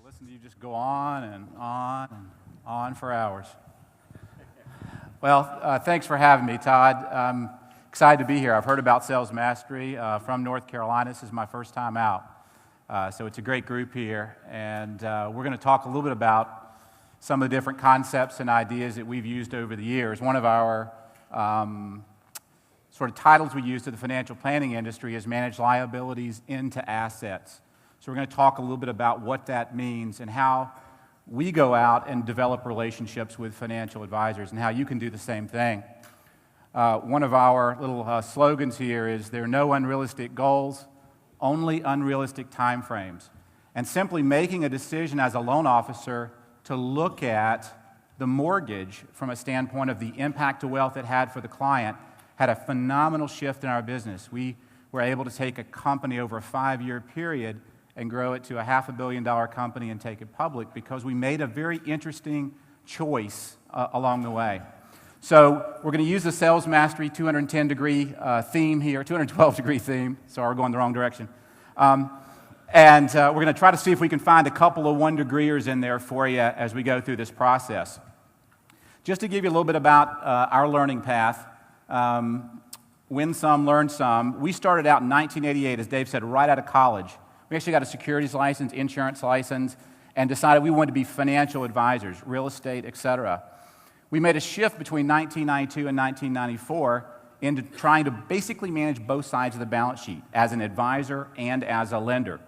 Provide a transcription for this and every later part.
Listen to you just go on and on and on for hours. Well, thanks for having me, Todd. I'm excited to be here. I've heard about Sales Mastery from North Carolina. This is my first time out. So it's a great group here. And we're going to talk a little bit about some of the different concepts and ideas that we've used over the years. One of our sort of titles we use to the financial planning industry is manage liabilities into assets. So we're going to talk a little bit about what that means and how we go out and develop relationships with financial advisors and how you can do the same thing. One of our little slogans here is there are no unrealistic goals, only unrealistic time frames. And simply making a decision as a loan officer to look at the mortgage from a standpoint of the impact to wealth it had for the client had a phenomenal shift in our business. We were able to take a company over a 5-year period and grow it to a $500 million company and take it public because we made a very interesting choice along the way. So we're going to use the Sales Mastery 210-degree theme here, 212-degree theme. Sorry, we're going the wrong direction. And we're going to try to see if we can find a couple of one-degreers in there for you as we go through this process. Just to give you a little bit about our learning path, win some, learn some. We started out in 1988, as Dave said, right out of college. We actually got a securities license, insurance license, and decided we wanted to be financial advisors, real estate, etc. We made a shift between 1992 and 1994 into trying to basically manage both sides of the balance sheet as an advisor and as a lender.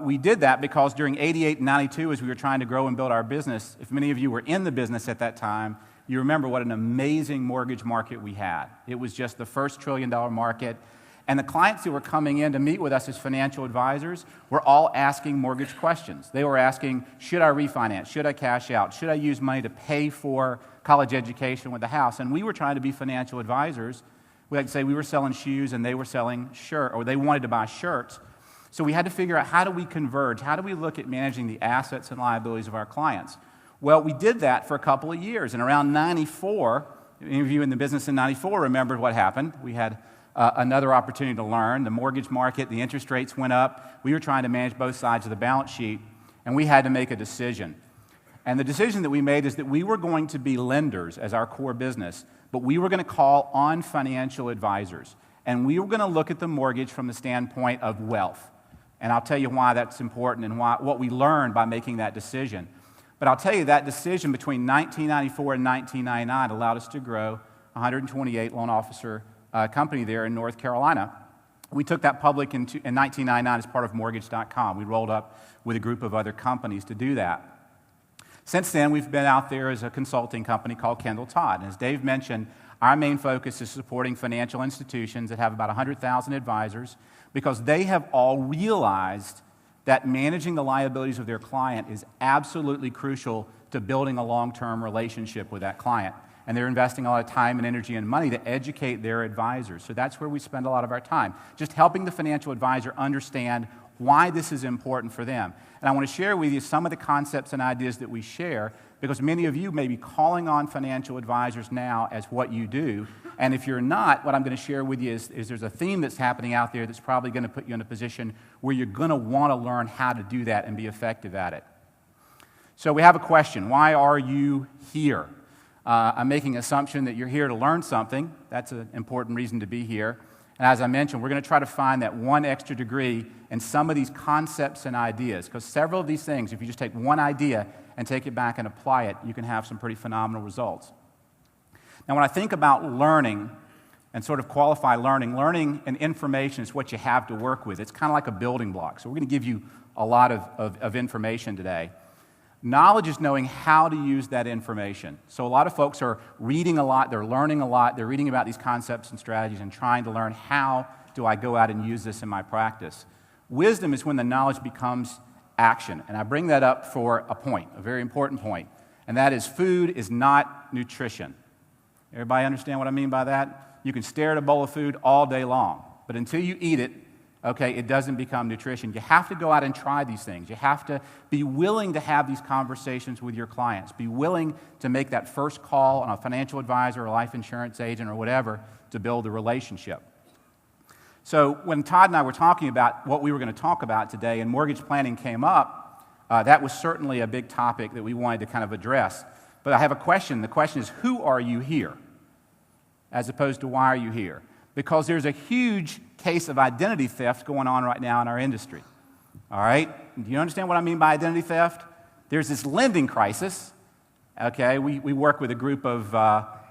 We did that because during 88 and 92, as we were trying to grow and build our business, if many of you were in the business at that time, you remember what an amazing mortgage market we had. It was just the first $1 trillion market. And the clients who were coming in to meet with us as financial advisors were all asking mortgage questions. They were asking, should I refinance? Should I cash out? Should I use money to pay for college education with the house? And we were trying to be financial advisors. We like to say we were selling shoes and they were selling shirts, or they wanted to buy shirts. So we had to figure out how do we converge? How do we look at managing the assets and liabilities of our clients? Well, we did that for a couple of years. And around 94, any of you in the business in 94 remembered what happened. We had another opportunity to learn. The mortgage market, the interest rates went up. We were trying to manage both sides of the balance sheet, and we had to make a decision. And the decision that we made is that we were going to be lenders as our core business, but we were going to call on financial advisors. And we were going to look at the mortgage from the standpoint of wealth. And I'll tell you why that's important and what we learned by making that decision. But I'll tell you that decision between 1994 and 1999 allowed us to grow 128 loan officer company there in North Carolina. We took that public in 1999 as part of Mortgage.com. We rolled up with a group of other companies to do that. Since then, we've been out there as a consulting company called Todd. And as Dave mentioned, our main focus is supporting financial institutions that have about 100,000 advisors because they have all realized that managing the liabilities of their client is absolutely crucial to building a long-term relationship with that client. And they're investing a lot of time and energy and money to educate their advisors. So that's where we spend a lot of our time, just helping the financial advisor understand why this is important for them. And I want to share with you some of the concepts and ideas that we share, because many of you may be calling on financial advisors now as what you do. And if you're not, what I'm going to share with you is there's a theme that's happening out there that's probably going to put you in a position where you're going to want to learn how to do that and be effective at it. So we have a question. Why are you here? I'm making an assumption that you're here to learn something. That's an important reason to be here. And as I mentioned, we're going to try to find that one extra degree in some of these concepts and ideas, because several of these things, if you just take one idea and take it back and apply it, you can have some pretty phenomenal results. Now, when I think about learning and sort of qualify learning and information is what you have to work with. It's kind of like a building block. So we're going to give you a lot of information today. Knowledge is knowing how to use that information. So a lot of folks are reading a lot, they're learning a lot, they're reading about these concepts and strategies and trying to learn how do I go out and use this in my practice. Wisdom is when the knowledge becomes action. And I bring that up for a point, a very important point, and that is food is not nutrition. Everybody understand what I mean by that? You can stare at a bowl of food all day long, but until you eat it, okay, it doesn't become nutrition. You have to go out and try these things. You have to be willing to have these conversations with your clients. Be willing to make that first call on a financial advisor or a life insurance agent or whatever to build a relationship. So when Todd and I were talking about what we were going to talk about today and mortgage planning came up, That was certainly a big topic that we wanted to kind of address. But I have a question. The question is, who are you here? As opposed to why are you here? Because there's a huge case of identity theft going on right now in our industry. All right? Do you understand what I mean by identity theft? There's this lending crisis. Okay, we work with a group of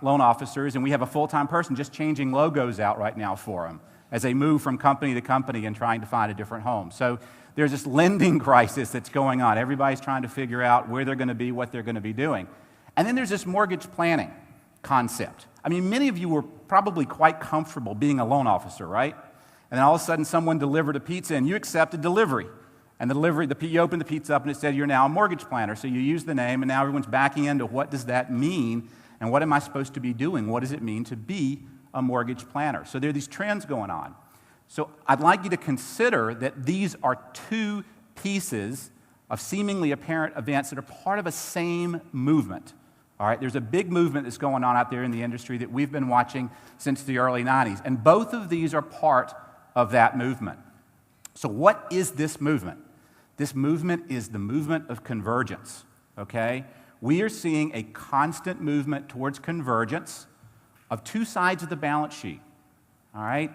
loan officers, and we have a full-time person just changing logos out right now for them as they move from company to company and trying to find a different home. So there's this lending crisis that's going on. Everybody's trying to figure out where they're going to be, what they're going to be doing. And then there's this mortgage planning concept. I mean, many of you were probably quite comfortable being a loan officer, right? And then all of a sudden someone delivered a pizza and you accepted delivery. And you opened the pizza up and it said you're now a mortgage planner. So you use the name and now everyone's backing into what does that mean and what am I supposed to be doing? What does it mean to be a mortgage planner? So there are these trends going on. So I'd like you to consider that these are two pieces of seemingly apparent events that are part of a same movement. All right, there's a big movement that's going on out there in the industry that we've been watching since the early 90s. And both of these are part of that movement. So what is this movement? This movement is the movement of convergence, okay? We are seeing a constant movement towards convergence of two sides of the balance sheet, all right?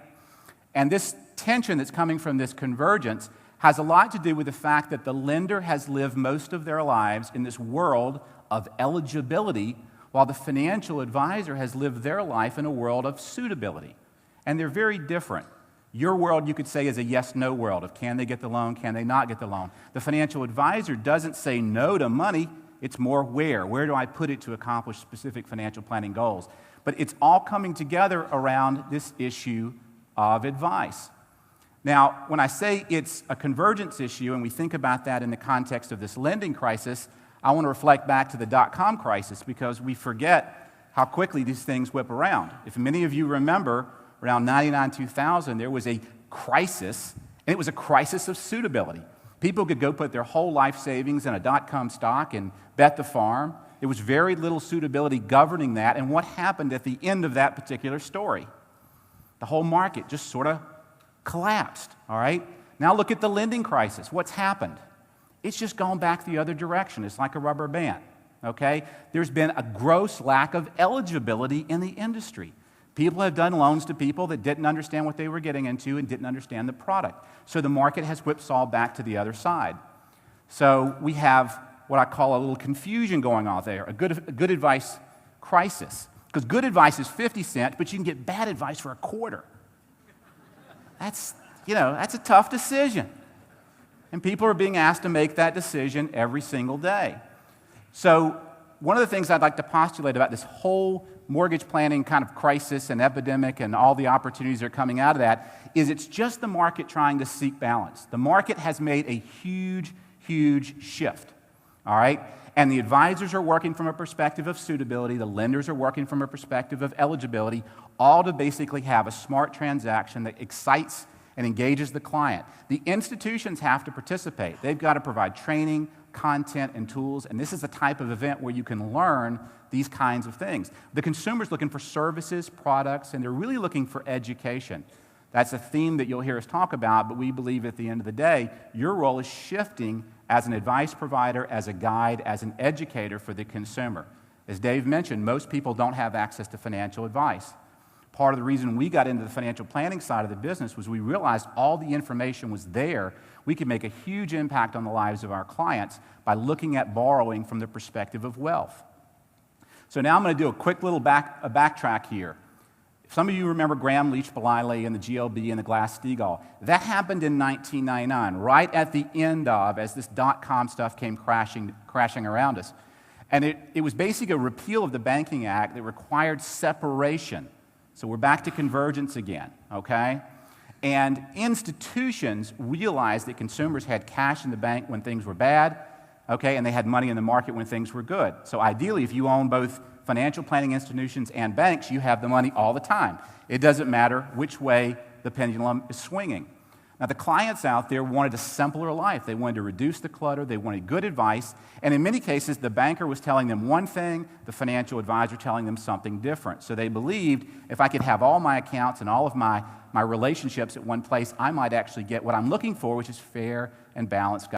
And this tension that's coming from this convergence has a lot to do with the fact that the lender has lived most of their lives in this world of eligibility, while the financial advisor has lived their life in a world of suitability. And they're very different. Your world, you could say, is a yes-no world of can they get the loan, can they not get the loan. The financial advisor doesn't say no to money, it's more where. Where do I put it to accomplish specific financial planning goals? But it's all coming together around this issue of advice. Now, when I say it's a convergence issue and we think about that in the context of this lending crisis, I want to reflect back to the dot-com crisis because we forget how quickly these things whip around. If many of you remember, around 99, 2000, there was a crisis, and it was a crisis of suitability. People could go put their whole life savings in a dot-com stock and bet the farm. There was very little suitability governing that, and what happened at the end of that particular story? The whole market just sort of collapsed, all right? Now look at the lending crisis. What's happened? It's just gone back the other direction. It's like a rubber band, okay? There's been a gross lack of eligibility in the industry. People have done loans to people that didn't understand what they were getting into and didn't understand the product. So the market has whipsawed back to the other side. So we have what I call a little confusion going on there, a good advice crisis. Because good advice is 50 cents, but you can get bad advice for a quarter. That's a tough decision. And people are being asked to make that decision every single day. So one of the things I'd like to postulate about this whole mortgage planning kind of crisis and epidemic and all the opportunities that are coming out of that is it's just the market trying to seek balance. The market has made a huge, huge shift, all right? And the advisors are working from a perspective of suitability, the lenders are working from a perspective of eligibility, all to basically have a smart transaction that excites and engages the client. The institutions have to participate. They've got to provide training, content, and tools, and this is the type of event where you can learn these kinds of things. The consumer's looking for services, products, and they're really looking for education. That's a theme that you'll hear us talk about, but we believe at the end of the day, your role is shifting as an advice provider, as a guide, as an educator for the consumer. As Dave mentioned, most people don't have access to financial advice. Part of the reason we got into the financial planning side of the business was we realized all the information was there. We could make a huge impact on the lives of our clients by looking at borrowing from the perspective of wealth. So now I'm going to do a quick little backtrack here. Some of you remember Graham Leach-Bliley and the GLB and the Glass-Steagall. That happened in 1999, right at the end of, as this dot-com stuff came crashing around us. And it was basically a repeal of the Banking Act that required separation. So we're back to convergence again, okay? And institutions realized that consumers had cash in the bank when things were bad, okay, and they had money in the market when things were good. So ideally, if you own both financial planning institutions and banks, you have the money all the time. It doesn't matter which way the pendulum is swinging. Now, the clients out there wanted a simpler life. They wanted to reduce the clutter. They wanted good advice. And in many cases, the banker was telling them one thing, the financial advisor telling them something different. So they believed if I could have all my accounts and all of my relationships at one place, I might actually get what I'm looking for, which is fair and balanced